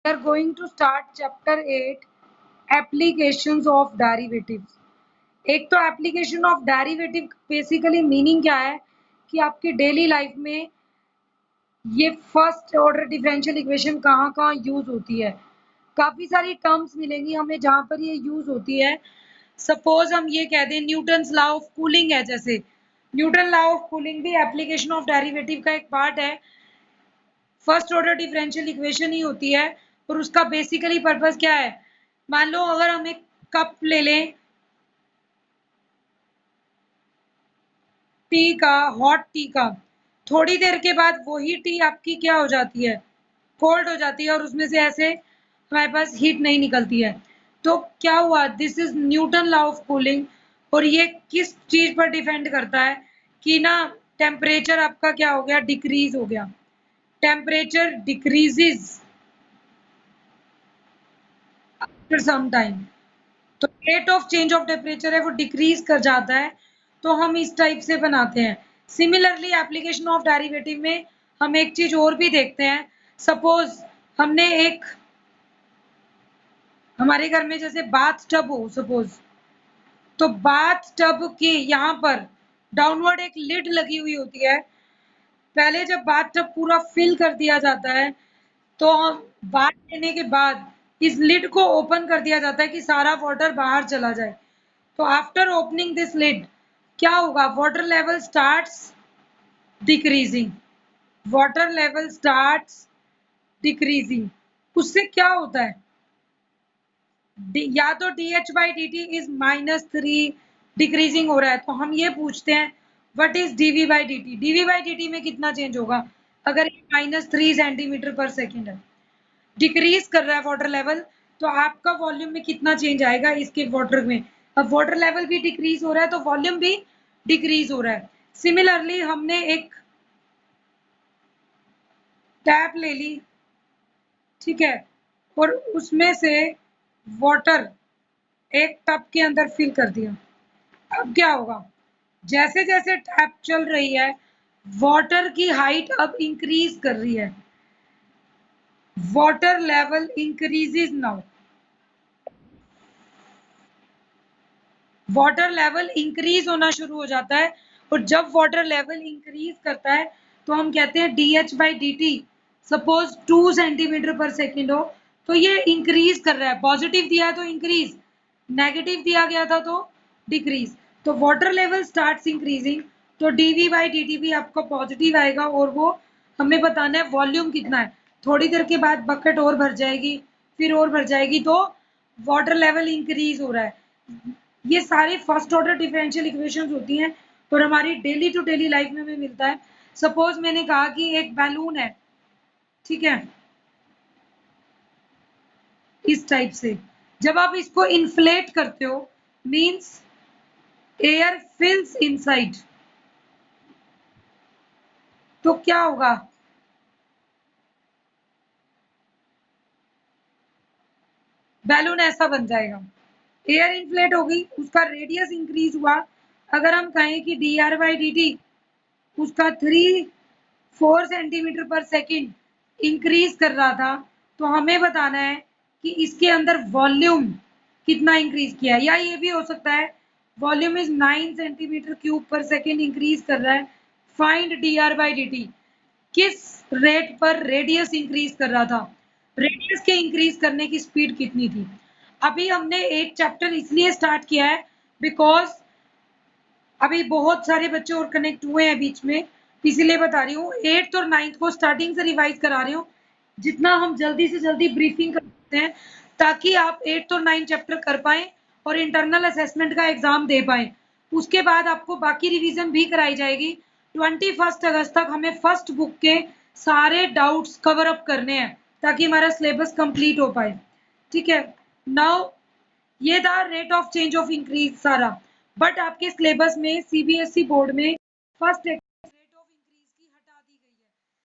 We are going to start chapter 8 applications of derivatives. एक तो application of derivative basically meaning क्या है कि आपकी डेली लाइफ में ये फर्स्ट ऑर्डर डिफरेंशियल इक्वेशन कहाँ कहाँ यूज होती है। काफी सारी टर्म्स मिलेंगी हमें जहां पर ये यूज होती है। सपोज हम ये कह दें न्यूटन्स लॉ ऑफ कूलिंग है, जैसे न्यूटन लॉ ऑफ कूलिंग भी एप्लीकेशन ऑफ डेरिवेटिव का एक पार्ट है। फर्स्ट ऑर्डर डिफरेंशियल इक्वेशन ही होती है और उसका बेसिकली पर्पस क्या है। मान लो अगर हम एक कप ले लें टी का, हॉट टी का, थोड़ी देर के बाद वही टी आपकी क्या हो जाती है, कोल्ड हो जाती है और उसमें से ऐसे हमारे पास हीट नहीं निकलती है। तो क्या हुआ, this is Newton law of cooling. और ये किस चीज पर डिपेंड करता है कि ना टेम्परेचर आपका क्या हो गया, डिक्रीज हो गया। Temperature decreases after some time, तो rate of change of temperature है वो डिक्रीज कर जाता है। तो हम इस टाइप से बनाते हैं। सिमिलरली एप्लीकेशन ऑफ डेरिवेटिव में हम एक चीज और भी देखते हैं। सपोज हमने एक हमारे घर में जैसे बाथ टब हो सपोज, तो बाथ टब की यहाँ पर डाउनवर्ड एक लिड लगी हुई होती है। पहले जब बाथ टब पूरा फिल कर दिया जाता है तो हम बाथ लेने के बाद इस लिड को ओपन कर दिया जाता है कि सारा वाटर बाहर चला जाए। तो आफ्टर ओपनिंग दिस लिड क्या होगा, water level starts decreasing, water level starts decreasing. उससे क्या होता है, या तो D H by D T is -3 decreasing हो रहा है, तो हम ये पूछते हैं what is DV by D T. DV by D T में कितना चेंज होगा अगर ये -3 सेंटीमीटर पर सेकेंड है, डिक्रीज कर रहा है वाटर लेवल, तो आपका वॉल्यूम में कितना चेंज आएगा इसके वाटर में। अब वाटर लेवल भी डिक्रीज हो रहा है तो वॉल्यूम भी डिक्रीज हो रहा है। सिमिलरली हमने एक टैप ले ली, ठीक है, और उसमें से वाटर एक टब के अंदर फिल कर दिया। अब क्या होगा, जैसे जैसे टैप चल रही है वाटर की हाइट अब इंक्रीज कर रही है, water level increases now, water level increase होना शुरू हो जाता है। और जब वाटर लेवल इंक्रीज करता है तो हम कहते हैं D H by D T. Suppose 2 centimetre पर सेकेंड हो तो ये इंक्रीज कर रहा है, पॉजिटिव दिया तो इंक्रीज, नेगेटिव दिया गया था तो डिक्रीज। तो वाटर लेवल स्टार्ट्स इंक्रीजिंग, तो डीवी बाई डी टी भी आपको पॉजिटिव आएगा और वो हमें बताना है वॉल्यूम कितना है। थोड़ी देर के बाद बकेट और भर जाएगी, फिर और भर जाएगी, तो वाटर लेवल इंक्रीज हो रहा है। ये सारी फर्स्ट ऑर्डर डिफरेंशियल इक्वेशंस होती हैं और हमारी डेली टू डेली लाइफ में हमें मिलता है। सपोज मैंने कहा कि एक बैलून है, ठीक है, इस टाइप से जब आप इसको इन्फ्लेट करते हो मींस एयर फिल्स इनसाइड, तो क्या होगा, बैलून ऐसा बन जाएगा, एयर इन्फ्लेट होगी, उसका रेडियस इंक्रीज हुआ। अगर हम कहें कि D R by D T उसका 4 सेंटीमीटर पर सेकेंड इंक्रीज कर रहा था, तो हमें बताना है कि इसके अंदर वॉल्यूम कितना इंक्रीज किया है। या ये भी हो सकता है वॉल्यूम इज 9 सेंटीमीटर क्यूब पर सेकेंड इंक्रीज कर रहा है, find D R by D T, किस रेट पर रेडियस इंक्रीज कर रहा था, रेडियस के इंक्रीज करने की स्पीड कितनी थी। अभी हमने एक चैप्टर इसलिए स्टार्ट किया है बिकॉज अभी बहुत सारे बच्चे और कनेक्ट हुए हैं बीच में, इसीलिए बता रही हूँ। 8th और 9th को स्टार्टिंग से रिवाइज करा रही हूँ जितना हम जल्दी से जल्दी ब्रीफिंग कर सकते हैं, ताकि आप 8th और 9th चैप्टर कर पाए और इंटरनल असेसमेंट का एग्जाम दे पाए। उसके बाद आपको बाकी रिवीजन भी कराई जाएगी। 21 अगस्त तक हमें फर्स्ट बुक के सारे डाउट्स कवर अप करने हैं ताकि हमारा सिलेबस कंप्लीट हो पाए, ठीक है। नाउ ये था rate of change of increase सारा, बट आपके सिलेबस में सीबीएसई बोर्ड में फर्स्ट रेट ऑफ इंक्रीज की हटा दी गई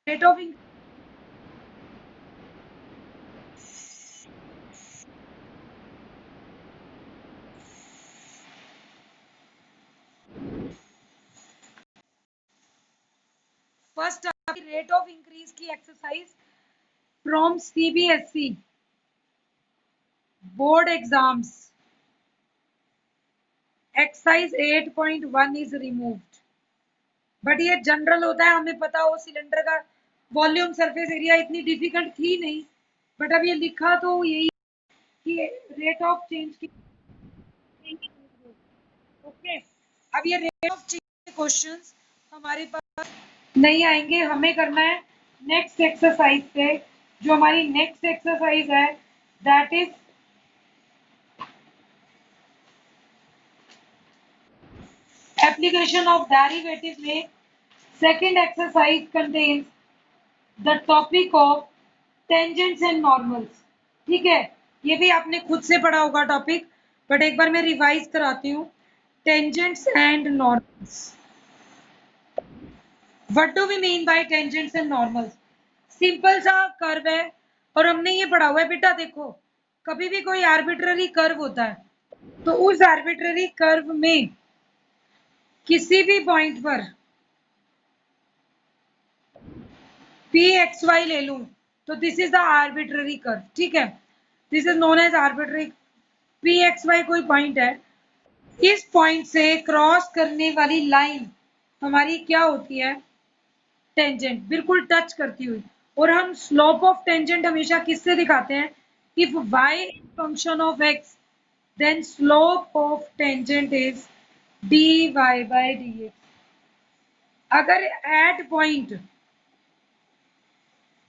है। रेट ऑफ फर्स्ट आपकी रेट ऑफ इंक्रीज की exercise from CBSE board exams, exercise 8.1 is removed. But ये जनरल होता है, हमें पता हो सिलेंडर का वॉल्यूम सरफेस एरिया इतनी डिफिकल्ट थी नहीं, बट अब ये लिखा तो यही कि रेट ऑफ चेंज की। ओके, अब ये रेट ऑफ चेंज के क्वेश्चंस हमारे पास नहीं आएंगे, हमें करना है नेक्स्ट एक्सरसाइज पे। जो हमारी नेक्स्ट एक्सरसाइज है that is application of derivative में second exercise contains the topic of tangents and normals. ठीक है, ये भी आपने खुद से पढ़ा होगा टॉपिक, बट एक बार मैं रिवाइज कराती हूँ। Tangents and normals, what do we mean by tangents and normals? Simple सा कर्व है और हमने ये पढ़ा हुआ है बेटा। देखो, कभी भी कोई आर्बिट्ररी कर्व होता है तो उस आर्बिट्ररी कर्व में किसी भी पॉइंट पर पी एक्स वाई ले लूं तो this is the arbitrary curve. ठीक है, this is known as arbitrary. P x y कोई पॉइंट है, इस पॉइंट से क्रॉस करने वाली लाइन हमारी क्या होती है? टेंजेंट, बिल्कुल टच करती हुई। और हम स्लोप ऑफ टेंजेंट हमेशा किससे दिखाते हैं? If y is function of x then slope of tangent is dy by dx। अगर at point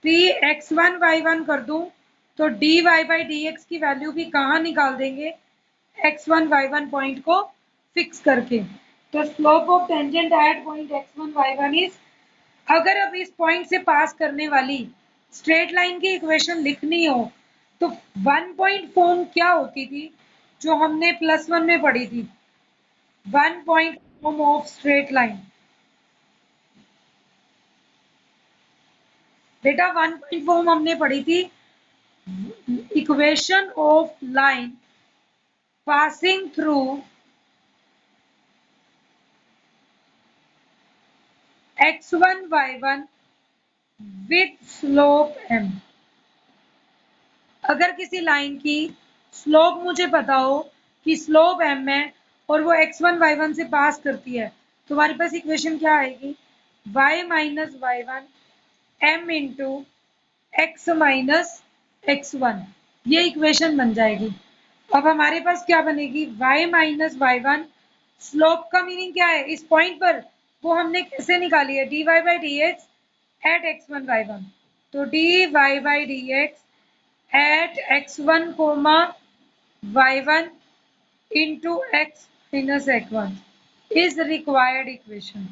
p x1 y1 कर दूं तो dy by dx की वैल्यू भी कहाँ निकाल देंगे? x1 y1 पॉइंट को फिक्स करके। तो slope of tangent at point x1 y1 is, अगर अब इस पॉइंट से पास करने वाली स्ट्रेट लाइन की इक्वेशन लिखनी हो तो वन पॉइंट फॉर्म क्या होती थी जो हमने +1 में पढ़ी थी? One point form of straight line. बेटा वन पॉइंट फॉर्म हमने पढ़ी थी, equation of line passing through x1 y1 with slope m। अगर किसी लाइन की स्लोप मुझे पता हो कि स्लोप m है और वो x1 y1 से पास करती है तो हमारे पास इक्वेशन क्या आएगी? y minus y1 m into x minus x1, ये इक्वेशन बन जाएगी। अब हमारे पास क्या बनेगी? y माइनस y1, स्लोप का मीनिंग क्या है इस पॉइंट पर? वो हमने कैसे निकाली है? dy by dx at x1 y1। तो dy by dx at x1 comma y1 into x minus x1 is required equation।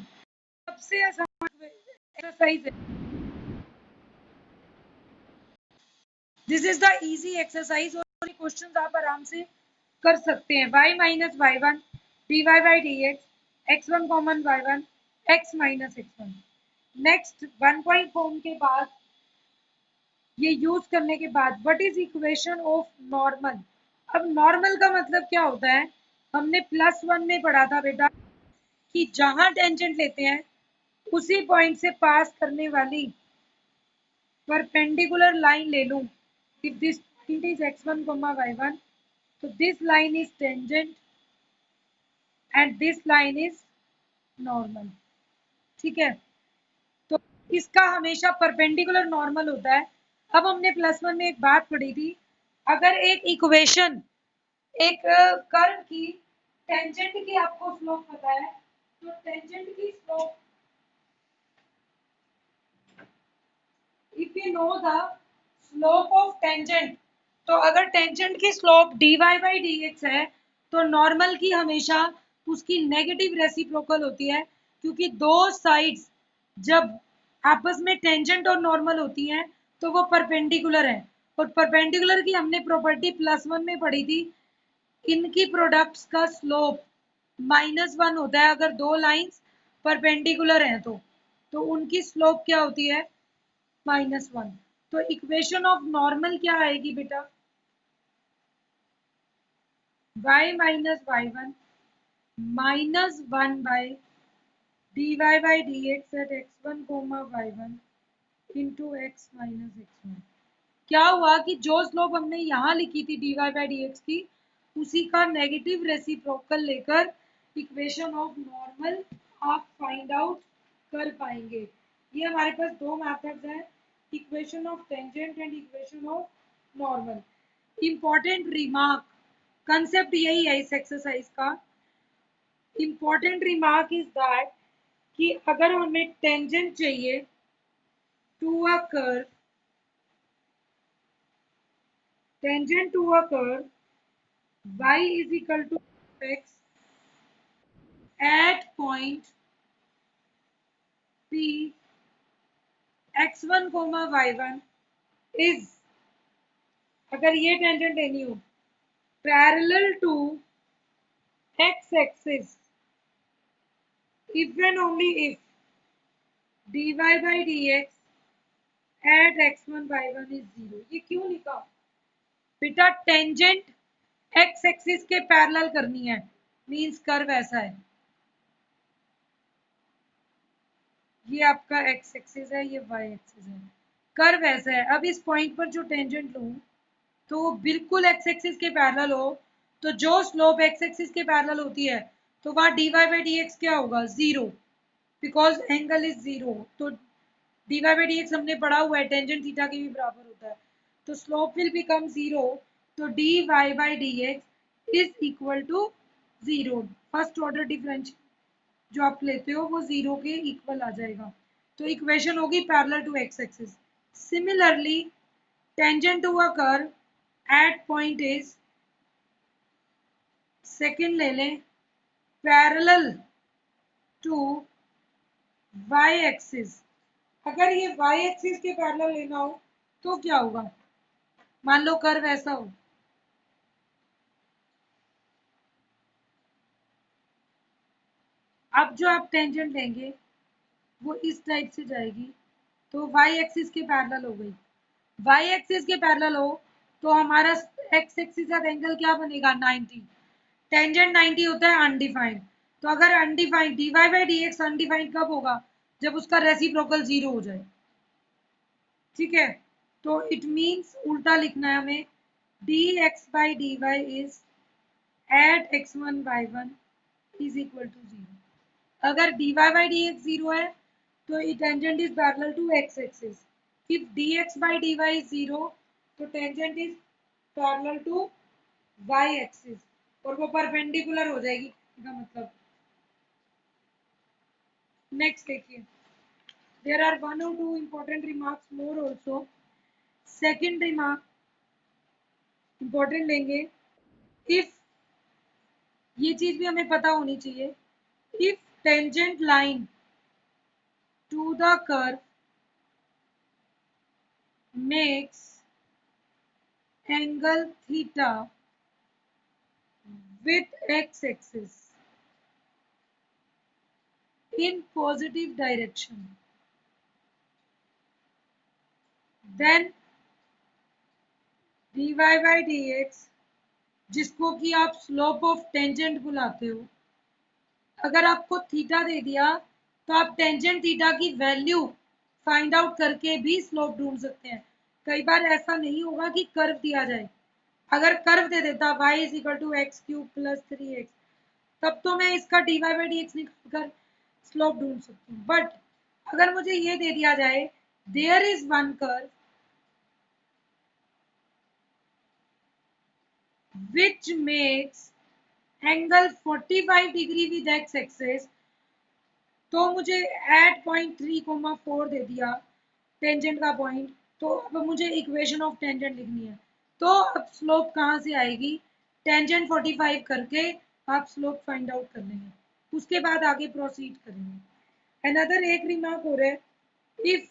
सबसे आसान एक्सरसाइज है, this is the easy exercise और ये क्वेश्चंस आप आराम से कर सकते हैं। y minus y1 dy by dx x1 common y1 x minus x1। Next one point form के बाद, ये यूज करने के बाद, what is equation of normal? अब नॉर्मल का मतलब क्या होता है? हमने +1 में पढ़ा था बेटा कि जहां टेंजेंट लेते हैं उसी पॉइंट से पास करने वाली परपेंडिकुलर लाइन ले लूं। If this point is x1 y1 तो this line is tangent and this line is normal. ठीक है, तो इसका हमेशा परपेंडिकुलर नॉर्मल होता है। अब हमने +1 में एक बात पढ़ी थी, अगर एक इक्वेशन, एक कर्व की टेंजेंट की आपको स्लोप पता है तो टेंजेंट की slope, if you know the slope of tangent, तो अगर टेंजेंट की स्लोप dy by dx है तो नॉर्मल की हमेशा उसकी नेगेटिव रेसिप्रोकल होती है, क्योंकि दो साइड्स जब आपस में टेंजेंट और नॉर्मल होती हैं तो वो परपेंडिकुलर है। और परपेंडिकुलर की हमने प्रॉपर्टी +1 में पढ़ी थी, इनकी प्रोडक्ट्स का स्लोप -1 होता है अगर दो लाइंस परपेंडिकुलर हैं तो उनकी स्लोप क्या होती है? -1। तो इक्वेशन ऑफ नॉर्मल क्या आएगी बेटा? y minus y1 -1 by dy by dx at x1 y1 into x minus x1। क्या हुआ कि जो स्लोप हमने यहाँ लिखी थी dy बाई डी एक्स की, उसी का नेगेटिव रेसिप्रोकल लेकर इक्वेशन ऑफ नॉर्मल आप फाइंड आउट कर पाएंगे। ये हमारे पास दो मेथड्स हैं, equation of tangent and equation of normal. Important remark, concept यही है इस एक्सरसाइज का। इंपॉर्टेंट रिमार्क इज दैट कि अगर हमें टेंजेंट चाहिए to a curve, tangent to a curve y is equal to x at point P x1 comma y1 is, अगर ये टेंजेंट लेनी हो, parallel to x axis if and only if dy by dx at x1 y1 is 0। ये क्यों लिखा बेटा? Tangent x axis के parallel करनी है, मींस कर्व ऐसा है, ये आपका x एक्सिस है, ये y एक्सिस है, कर्व ऐसा है। अब इस पॉइंट पर जो टेंजेंट लूं तो वो बिल्कुल x एक्सिस के पैरेलल हो, तो जो स्लोप x एक्सिस के पैरेलल होती है तो वहां dy बाई डी एक्स क्या होगा? 0, बिकॉज एंगल इज 0। तो dy बाई डी एक्स हमने पढ़ा हुआ है टेंजेंट थीटा के भी बराबर होता है, तो स्लोप विल बिकम 0। तो dy by d x is equal to 0। First order differential जो आप लेते हो वो 0 के इक्वल आ जाएगा, तो इक्वेशन होगी parallel to x axis. Similarly tangent to a curve at point is, second ले लें, पैरेलल टू y एक्सिस। अगर ये y एक्सिस के पैरेलल लेना हो तो क्या होगा? मान लो कर्व ऐसा हो, अब जो आप टेंजेंट लेंगे वो इस टाइप से जाएगी, तो y एक्सिस के पैरेलल हो गई। y एक्सिस के पैरेलल हो तो हमारा x एक्सिस का एंगल क्या बनेगा? 90। टेंजेंट 90 होता है अनडिफाइंड, तो अगर undefined dy by d x undefined कब होगा? जब उसका रेसिप्रोकल 0 हो जाए, ठीक है। तो इट मीन्स उल्टा लिखना है हमें, dx by d y is at x1 y1 is equal to 0। अगर dy बाई डी एक्स 0 है तो tangent is parallel to x axis. If dx by d y is 0 तो tangent is parallel to y axis, और वो perpendicular हो जाएगी का मतलब। नेक्स्ट देखिए, there are one or two important remarks more also। second remark important लेंगे, if, ये चीज भी हमें पता होनी चाहिए, if tangent line to the curve makes angle theta with x axis in positive direction, then dy by dx, जिसको कि आप स्लोप ऑफ टेंजेंट बुलाते हो, अगर आपको थीटा दे दिया तो आप टेंजेंट थीटा की वैल्यू फाइंड आउट करके भी स्लोप ढूंढ सकते हैं। कई बार ऐसा नहीं होगा कि कर्व दिया जाए, अगर कर्व दे देता y is equal to x cube plus 3x, तब तो मैं इसका dy बाई डी एक्स निकाल कर स्लोप ढूंढ सकती हूँ। बट अगर मुझे ये दे दिया जाए, there is one curve which makes angle 45 degree with x axis, तो मुझे एट पॉइंट 3,4 दे दिया टेंजेंट का पॉइंट, तो अब मुझे इक्वेशन ऑफ टेंजेंट लिखनी है। तो अब स्लोप कहाँ से आएगी? टेंजेंट 45 करके आप स्लोप फाइंड आउट कर लेंगे, उसके बाद आगे प्रोसीड करेंगे। अनदर एक रिमार्क हो रहा है, if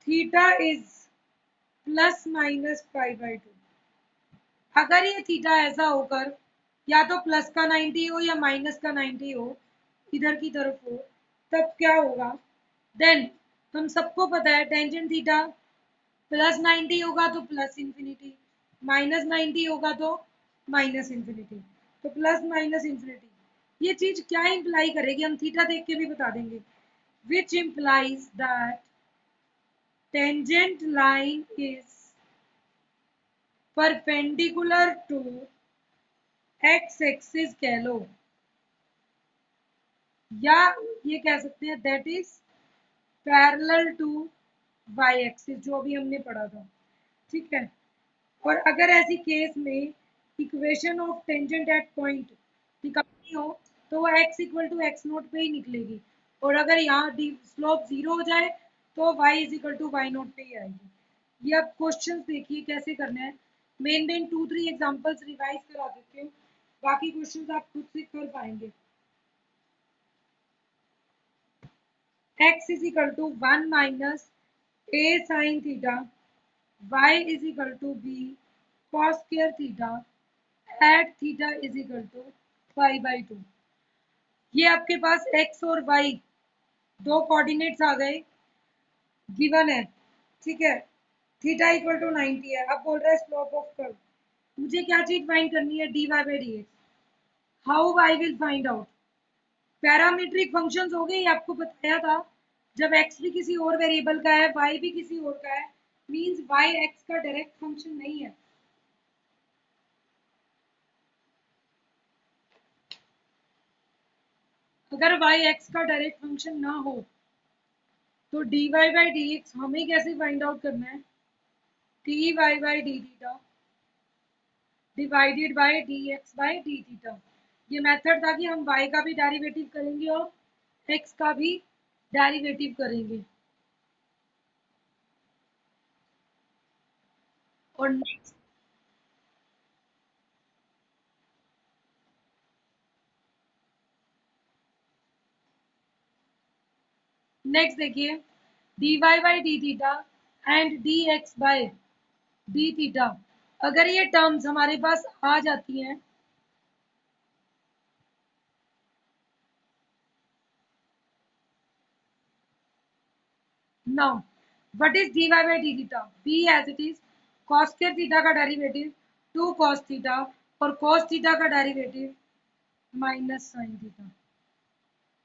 theta is plus minus pi by 2, अगर ये थीटा ऐसा होकर या तो प्लस का 90 हो या माइनस का 90 हो, इधर की तरफ हो, तब क्या होगा? देन हम सबको पता है टेंजेंट थीटा प्लस 90 होगा तो प्लस इंफिनिटी, माइनस 90 होगा तो माइनस इंफिनिटी, तो प्लस माइनस इंफिनिटी। ये चीज क्या इंप्लाई करेगी हम थीटा देख के भी बता देंगे। which implies that tangent line is perpendicular to x axis कह लो, या ये कह सकते हैं that is parallel to y axis, जो अभी हमने पढ़ा था। ठीक है, और अगर ऐसी केस में equation of tangent at point निकालनी हो तो वो x equal to x naught पे ही निकलेगी, और अगर यहाँ डी स्लोप जीरो हो जाए तो y is equal to y naught पे ही आएगी। ये अब क्वेश्चंस देखिए कैसे करना है। मेन 2-3 एग्जांपल्स रिवाइज करा देती हूँ, बाकी क्वेश्चंस आप खुद से कर पाएंगे। x is equal to 1 minus a sin theta, y is equal to b cos square theta at theta is equal to pi by 2। ये आपके पास x और y दो कोऑर्डिनेट्स आ गए, गिवन है। ठीक है, थीटा इक्वल टू 90 है। अब बोल रहा है स्लोप ऑफ कर्व, मुझे क्या चीज फाइंड करनी है, dy by dx। How I will find out, parametric functions हो गए, ये आपको बताया था। जब x भी किसी और वेरिएबल का है, y भी किसी और का है, मींस y x का डायरेक्ट फंक्शन नहीं है। अगर y x का डायरेक्ट फंक्शन ना हो तो dy by dx हमें कैसे फाइंड आउट करना है, dy by d theta divided bye dx by d theta. ये मेथड था कि हम y का भी डेरिवेटिव करेंगे और x का भी डेरिवेटिव करेंगे। और नेक्स्ट देखिए, dy by d theta and dx by d theta, अगर ये टर्म्स हमारे पास आ जाती हैं, now what is dy by d theta, b as it is cos square theta का डेरिवेटिव 2 cos थीटा, और cos थीटा का डेरिवेटिव माइनस साइन थीटा।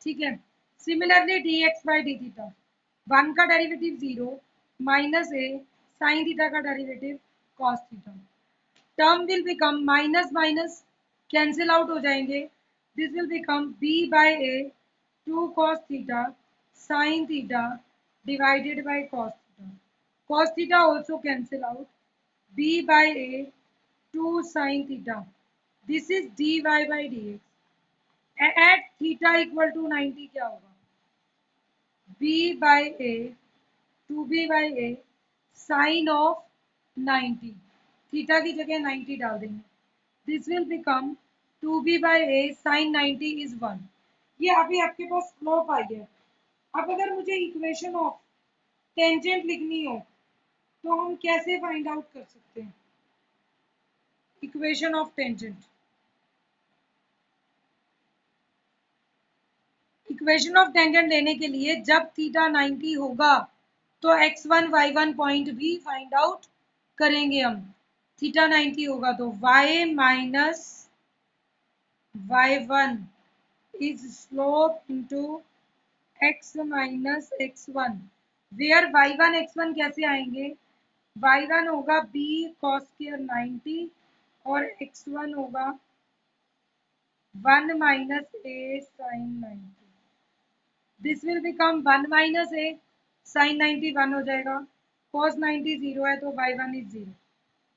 ठीक है, similarly dx by d theta, 1 का derivative 0 minus a sine theta का derivative cos theta. Term will become minus minus cancel out हो जाएंगे, this will become b by a 2 cos theta sin theta divided by cos theta also cancel out, b by a 2 sin theta, this is dy by dx। at theta equal to 90 क्या होगा, b by a 2b by a sine of 90, theta की जगह 90 डाल देंगे, this will become 2b by a sin 90 is 1। ये अभी आपके पास slope आ गया। अब अगर मुझे इक्वेशन ऑफ टेंजेंट लिखनी हो तो हम कैसे फाइंड आउट कर सकते हैं equation of tangent. Equation of tangent लेने के लिए जब थीटा 90 होगा तो x1 y1 पॉइंट भी फाइंड आउट करेंगे हम। थीटा 90 होगा तो y minus y1 is slope into x minus x1, where y1 x1 कैसे आएंगे, y1 होगा b cos स्क्वायर 90 और x1 होगा 1 minus a sin 90, this will become 1 minus a sine 90 1 हो जाएगा, cos 90 0 है तो y1 इज 0,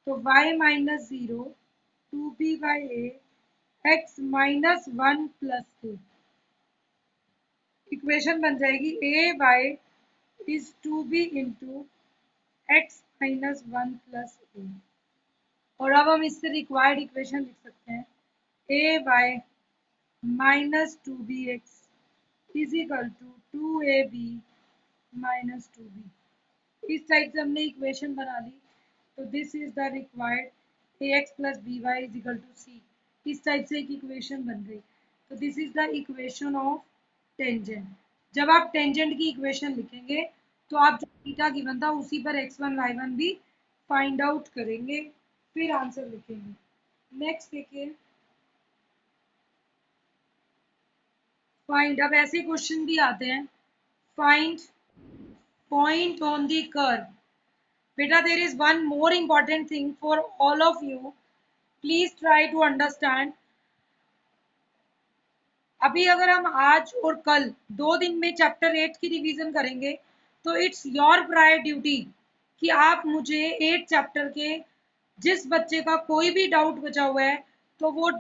तो y minus 0 2b by a x minus 1 plus a, equation बन जाएगी a by is 2b into x minus 1 plus a. और अब हम इससे रिक्वायर्ड इक्वेशन लिख सकते हैं, a by minus 2bx is equal to 2ab minus 2b। इस टाइप से हमने इक्वेशन बना ली, तो this is the required ax plus b y is equal to c. इस टाइप से एक इक्वेशन बन गई, तो this is the equation of tangent. जब आप टेंजेंट की इक्वेशन लिखेंगे तो आप जो थीटा गिवन था उसी पर x1 y1 भी फाइंड आउट करेंगे, फिर आंसर लिखेंगे। नेक्स्ट देखिए, फाइंड, अब ऐसे क्वेश्चन भी आते हैं, find point on the curve. Beta, there is one more important thing for all of you. Please try to understand. अभी अगर हम आज और कल 2 दिन में चैप्टर 8 की रिवीजन करेंगे तो इट्स योर प्रायर ड्यूटी कि आप मुझे 8 चैप्टर के जिस बच्चे का कोई भी डाउट बचा हुआ है तो वो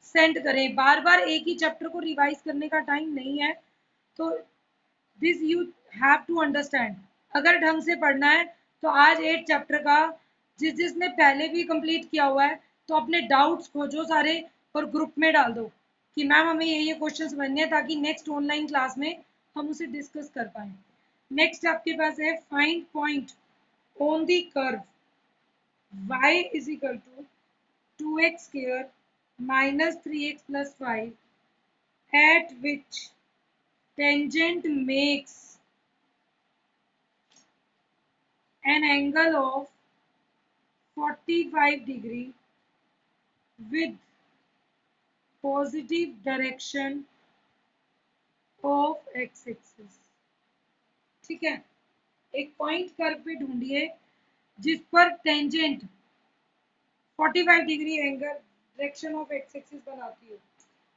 सेंड करें। बार बार एक ही चैप्टर को रिवाइज करने का टाइम नहीं है, तो this you have to understand. अगर ढंग से पढ़ना है तो आज 8 चैप्टर का जिसने पहले भी कंप्लीट किया हुआ है तो अपने डाउट्स खोजो सारे और ग्रुप में डाल दो कि मैम हमें ये क्वेश्चन समझने हैं, ताकि नेक्स्ट ऑनलाइन क्लास में हम उसे डिस्कस कर पाए। नेक्स्ट आपके पास है find point on the curve y is equal to 2x square minus 3x plus 5 at which tangent makes an angle of 45 degree with positive direction of x axis। ठीक है, एक पॉइंट कर्व पे ढूंढिए जिस पर tangent 45 degree angle direction of x axis बनाती हो।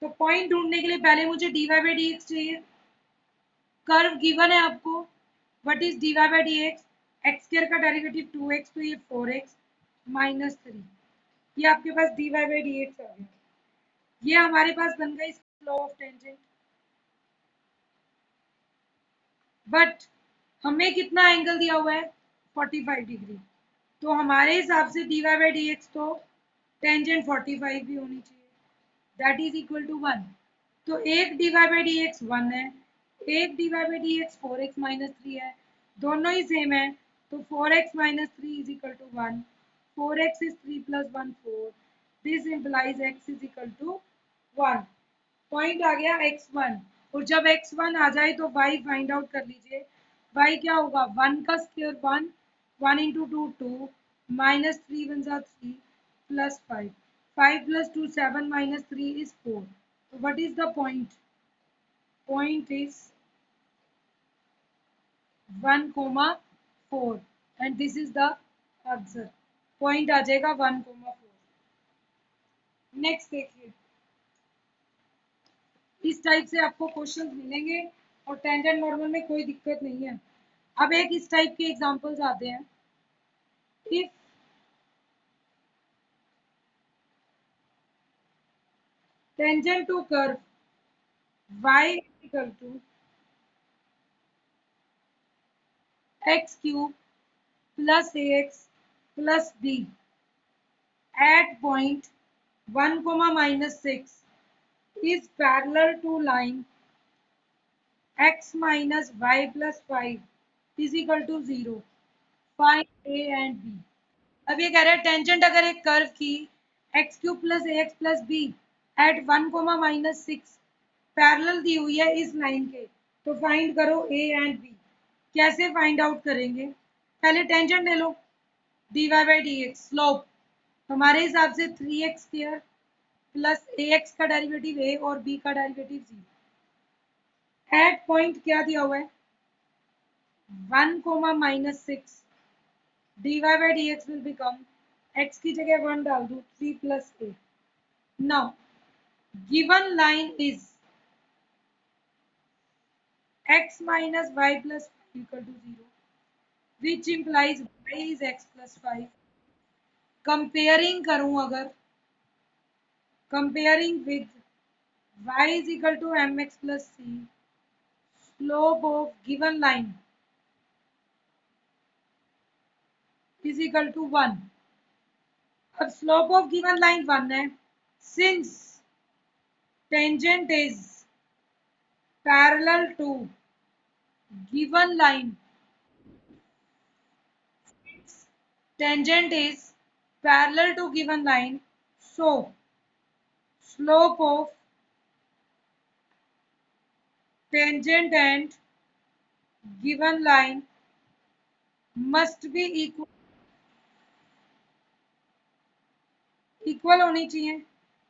तो पॉइंट ढूंढने के लिए पहले मुझे dy बाई डी एक्स चाहिए। कर्व गिवन है आपको, what is dy by d x, x square का डेरिवेटिव 2x, तो ये 4x माइनस 3, ये आपके पास dy बाई डी एक्स आ गया। ये हमारे पास बन गई लॉ ऑफ टेंजेंट। बट हमें कितना एंगल दिया हुआ है 45 डिग्री, तो हमारे हिसाब से dy बाई डी एक्स तो टेंजेंट 45 भी होनी चाहिए, दैट इज इक्वल टू 1। तो एक dy बाई डी एक्स 1 है, एक dy by d x 4x minus 3 है, दोनों ही सेम है, तो 4x minus 3 is equal to 1। 4x is 3 plus 1 4, this implies x is equal to 1। Point आ गया x1, और जब x1 आ जाए तो y फाइंड आउट कर लीजिए। y क्या होगा, 1 का स्क्वायर 1, 1 इंटू 2 2, माइनस 3 वन जा 3 प्लस 5, 5 प्लस 2 7 माइनस 3 इज 4। तो what is the point, point is 1,4 and this is the answer. Point आ जाएगा 1,4। नेक्स्ट देखिए, इस टाइप से आपको क्वेश्चंस मिलेंगे और टेंजेंट नॉर्मल में कोई दिक्कत नहीं है। अब एक इस टाइप के एग्जांपल्स आते हैं। If tangent to curve y equal to x cube plus ax plus b at point 1 comma minus 6 is parallel to line x minus y plus 5 is equal to 0, find a and b। अब ये कह रहे हैं tangent अगर एक curve की x cube plus a x plus b at 1 comma minus 6 parallel दी हुई है इस लाइन के, तो फाइंड करो ए एंड बी। कैसे फाइंड आउट करेंगे, पहले टेंजेंट ले लो, dy by d x, slope हमारे हिसाब से 3x square plus a x का डेरिवेटिव ए और बी का डेरिवेटिव 0। एट पॉइंट क्या दिया हुआ है 1 comma minus 6, dy by dx will become x की जगह 1 डाल दो 3 plus a। Now given line is x minus y plus 5 equal to 0, which implies y is x plus 5। Comparing करूं अगर, comparing with y is equal to mx plus c, slope of given line is equal to 1। अब slope of given line 1 है, since tangent is parallel to given line, tangent is parallel to given line, so slope of tangent and given line must be equal होनी चाहिए।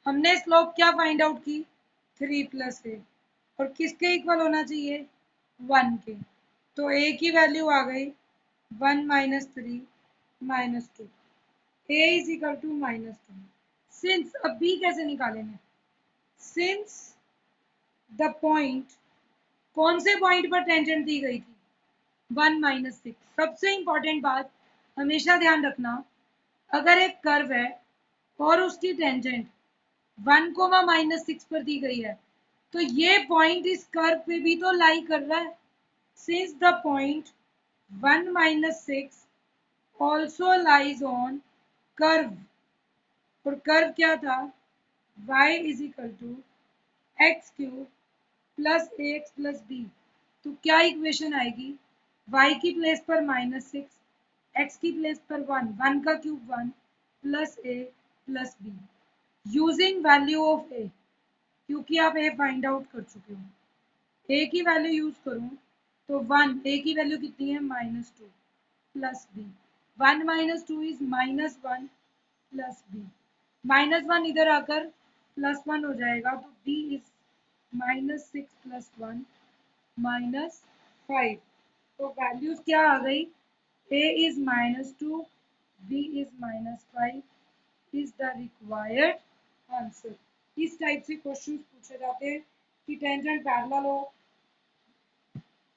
हमने slope क्या find out की 3 plus a, और किसके equal होना चाहिए 1 के। तो ए की वैल्यू आ गई 1 minus 3 minus 2, a is equal to -2। Since, अब बी कैसे निकालेंगे? सिंस द पॉइंट, कौन से पॉइंट पर टेंजेंट दी गई थी? 1 माइनस 6। सबसे इंपॉर्टेंट बात हमेशा ध्यान रखना, अगर एक कर्व है और उसकी टेंजेंट 1 - 6 पर दी गई है, तो ये पॉइंट इस कर्व पे भी तो लाई कर रहा है। Since the point 1 - 6 also lies on curve, और कर्व क्या था? y is equal to x cube plus a x plus b. तो क्या इक्वेशन आएगी? y की प्लेस पर -6, x की प्लेस पर 1, 1 का cube 1 plus a plus b, using value of a, क्योंकि आप a फाइंड आउट कर चुके हो। a की वैल्यू यूज करूं तो 1, a की वैल्यू कितनी है? -2 plus b, 1 - 2 is -1 plus b, -1 इधर आकर +1 हो जाएगा, तो b इज -6 प्लस 1 -5। तो वैल्यूज क्या आ गई? a is -2, b is -5 is the required answer. इस टाइप से क्वेश्चंस पूछे जाते हैं कि टेंजेंट पैरेलल हो,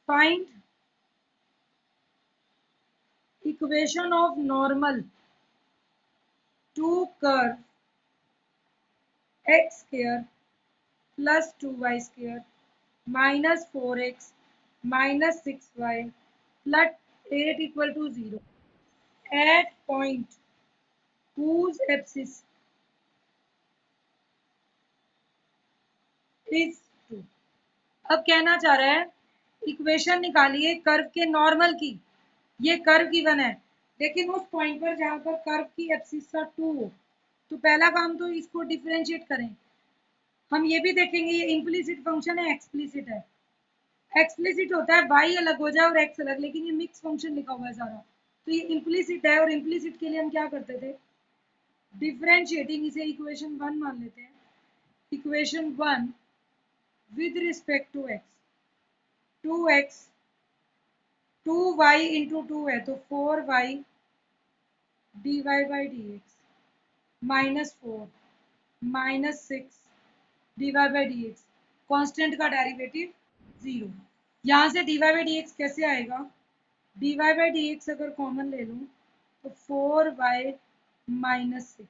find equation of normal to curve x square plus 2y square minus 4x minus 6y plus 8 equal to 0 at point whose axis is 2। अब कहना चाह रहा है इक्वेशन निकालिए कर्व के नॉर्मल की। ये कर्व गिवन है, लेकिन उस पॉइंट पर जहां पर कर्व की एक्सिस 2 हो, तो पहला काम तो इसको डिफरेंशिएट करें। हम ये भी देखेंगे ये इम्प्लीसिट फंक्शन है एक्सप्लिसिट है। एक्सप्लिसिट होता है y अलग हो जाए और x अलग, लेकिन ये मिक्स फंक्शन लिखा हुआ है सारा, तो ये इम्प्लीसिट है। और इम्प्लीसिट के लिए हम क्या करते थे? डिफरेंशिएटिंग, इसे इक्वेशन 1 मान लेते हैं। Equation 1 with respect to x, 2x 2y into 2 है तो 4y dy by d x -4 -6 dy by d x, constant का डेरिवेटिव 0। यहाँ से dy बाई डी एक्स कैसे आएगा? dy बाई डी एक्स अगर कॉमन ले लूँ तो 4y -6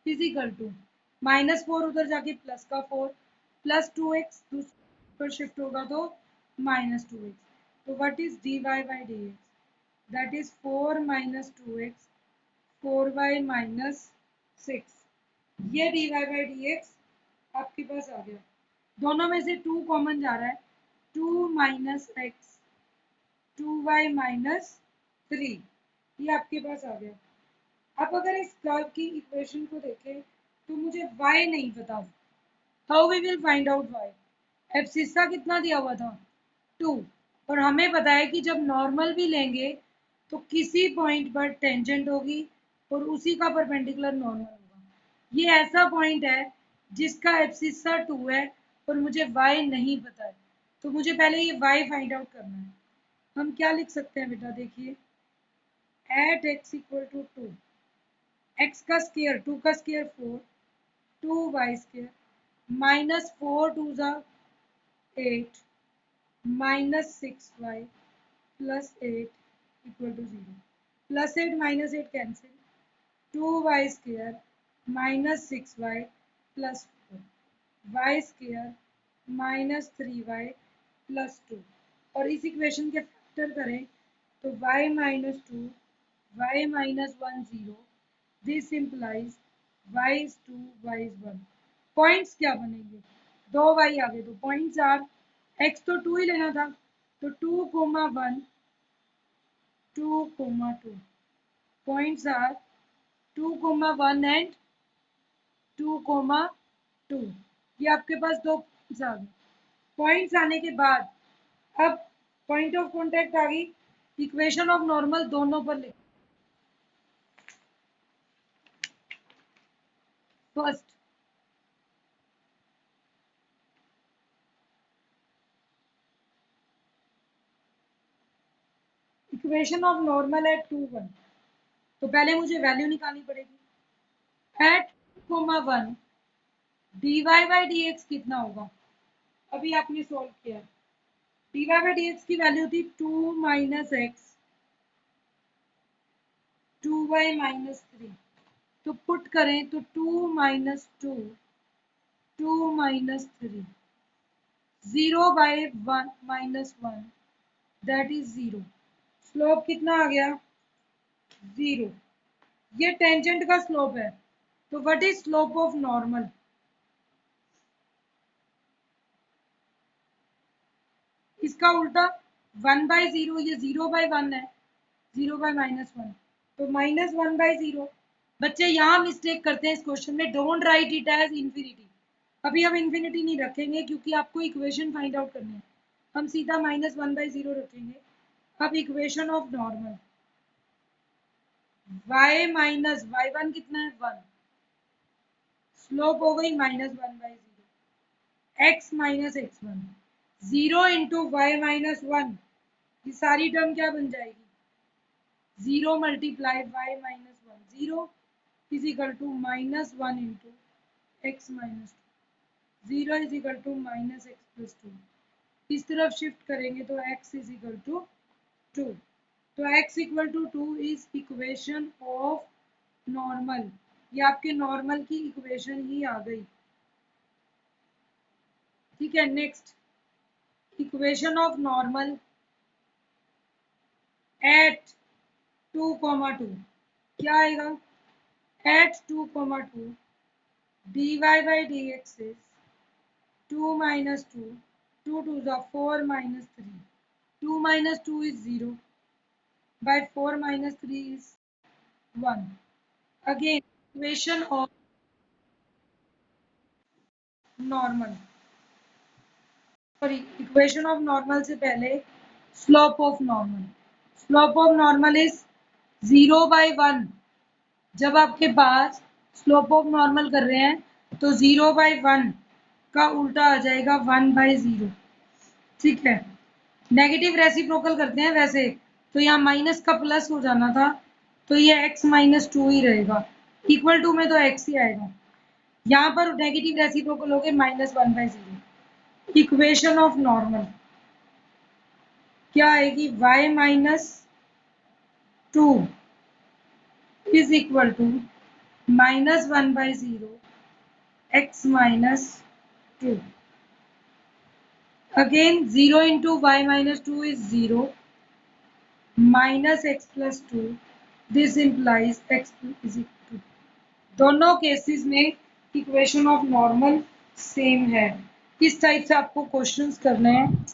फिजिकल टू -4 उधर जाके प्लस का 4 प्लस 2x पर शिफ्ट होगा तो -2x। तो what is dy by d x? That is 4 - 2x 4y -6। ये dy बाई डी एक्स आपके पास आ गया। दोनों में से 2 कॉमन जा रहा है, 2 - x 2y -3, ये आपके पास आ गया। अब अगर इस कर्व की इक्वेशन को देखें तो मुझे y नहीं पता, how we will find out y? Abscissa कितना दिया हुआ था? 2, और हमें पता है कि जब नॉर्मल भी लेंगे तो किसी पॉइंट पर टेंजेंट होगी और उसी का परपेंडिकुलर नॉर्मल होगा। ये ऐसा पॉइंट है जिसका एब्सिस्सा 2 है और मुझे y नहीं पता है, तो मुझे पहले ये y फाइंड आउट करना है। हम क्या लिख सकते हैं बेटा? देखिए, at x equal to 2, x का स्क्वायर 2 का स्क्वायर 4 2y स्क्वायर -4 2 ज़ा 8 -6y plus 8 equal to 0, plus 8 -8 cancel, 2y square -6y plus 4 y square -3y plus 2, और इस इक्वेशन के फैक्टर करें तो y -2 y -1 0, this implies y is 2 y is 1। Points क्या बनेंगे? 2y आ गए तो पॉइंट्स आर, x तो 2 ही लेना था, तो 2, 1 2, 2 पॉइंट्स आर 2, 1 एंड 2, 2। ये आपके पास दो पॉइंट्स आ गए। पॉइंट्स आने के बाद अब पॉइंट ऑफ कांटेक्ट आ गई, इक्वेशन ऑफ नॉर्मल दोनों पर लिख। First, equation of normal at 2 1, तो पहले मुझे वैल्यू निकालनी पड़ेगी। एट 1 dy बाई dx कितना होगा, अभी आपने सॉल्व किया। dy बाई dx की वैल्यू थी 2 माइनस एक्स 2y माइनस 3, तो पुट करें तो 2 minus 2 2 minus 3 0 by 1 minus 1 that is 0। Slope कितना आ गया, 0। ये टेंजेंट का स्लोप है, तो what is slope of normal, इसका उल्टा 1 बाई 0, ये 0 बाई 1 है, 0 बाई माइनस 1, तो माइनस 1 बाई 0। बच्चे यहाँ मिस्टेक करते हैं इस क्वेश्चन में, don't write it as infinity. अभी हम इन्फिनिटी नहीं रखेंगे क्योंकि आपको इक्वेशन फाइंड आउट करनी है, हम सीधा माइनस 1 बाई 0 रखेंगे। अब equation of normal y minus y1 कितना है 1, स्लोप हो गई minus 1 by 0, x minus x1 0 into y minus 1, ये सारी टर्म क्या बन जाएगी, 0 multiply y minus 1, 0 is equal to minus 1 into x minus 2, 0 is equal to minus x plus 2। इस तरफ शिफ्ट करेंगे तो x इज इक्वल टू 2, तो x equal to 2 is equation of normal. ये आपके नॉर्मल की इक्वेशन ही आ गई। ठीक है, next equation of normal at 2 2 क्या आएगा, eight 2 2 dy by dx is 2 minus 2, 2 2 is 4 minus 3, 2 minus 2 is 0, by 4 minus 3 is 1. Again, equation of normal, sorry, equation of normal से पहले slope of normal, slope of normal is 0 by 1। जब आपके पास slope of normal कर रहे हैं तो 0 by 1 का उल्टा आ जाएगा 1 बाई 0। ठीक है, नेगेटिव रेसिप्रोकल करते हैं वैसे तो यहाँ माइनस का प्लस हो जाना था, तो ये x माइनस 2 ही रहेगा, इक्वल टू में तो x ही आएगा। यहाँ पर नेगेटिव रेसिप्रोकल हो गए minus 1 by 0। Equation of normal क्या आएगी, y minus 2 is equal to minus 1 by 0 x minus 2. Again 0 into y minus 2 is 0 minus x plus 2. This implies x is equal to, दोनों cases में equation of normal same है। किस type से आपको questions करने हैं